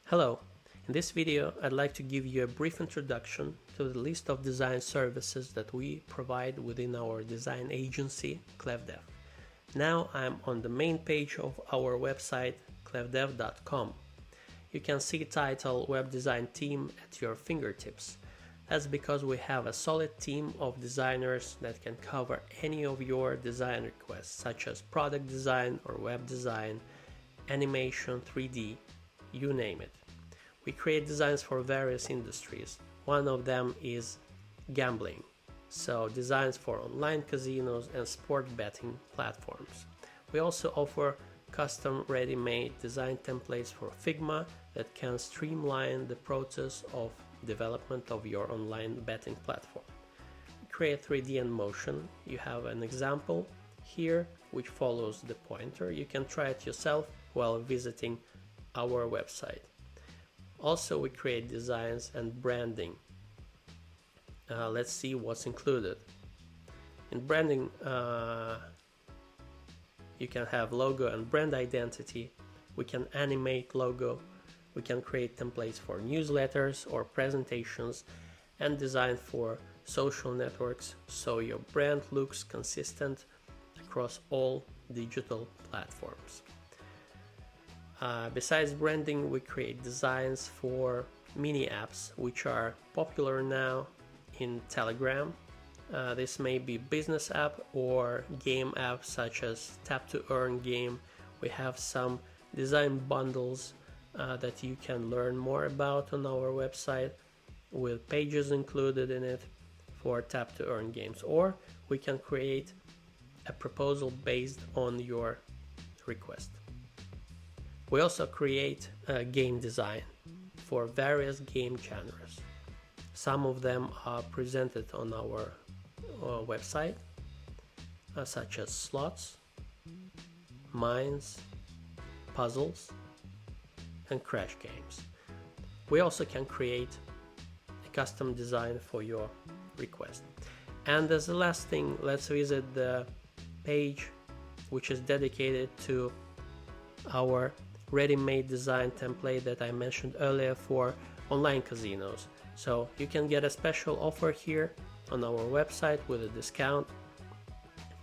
Hello, in this video I'd like to give you a brief introduction to the list of design services that we provide within our design agency ClefDev. Now I'm on the main page of our website clefdev.com. You can see title Web Design Team at your fingertips. That's because we have a solid team of designers that can cover any of your design requests, such as product design or web design, animation, 3D, you name it. We create designs for various industries. One of them is gambling, so designs for online casinos and sport betting platforms. We also offer custom ready-made design templates for Figma that can streamline the process of development of your online betting platform. We create 3D and motion. You have an example here which follows the pointer. You can try it yourself while visiting our website. Also, we create designs and branding. Let's see what's included. In branding, you can have logo and brand identity. We can animate logo. We can create templates for newsletters or presentations and design for social networks so your brand looks consistent across all digital platforms. Besides branding, we create designs for mini apps which are popular now in Telegram. This may be business app or game apps such as Tap to Earn game. We have some design bundles that you can learn more about on our website with pages included in it for Tap to Earn games, or we can create a proposal based on your request. We also create game design for various game genres. Some of them are presented on our website, such as slots, mines, puzzles, and crash games. We also can create a custom design for your request. And as the last thing, let's visit the page which is dedicated to our ready-made design template that I mentioned earlier for online casinos. So you can get a special offer here on our website with a discount.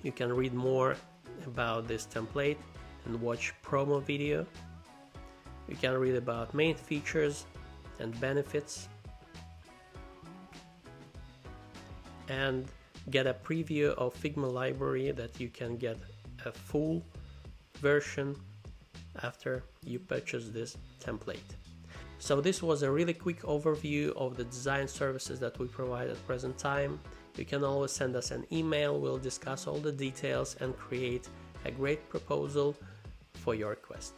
You can read more about this template and watch promo video. You can read about main features and benefits and get a preview of Figma library that you can get a full version after you purchase this template. So this was a really quick overview of the design services that we provide at present time. You can always send us an email. We'll discuss all the details and create a great proposal for your request.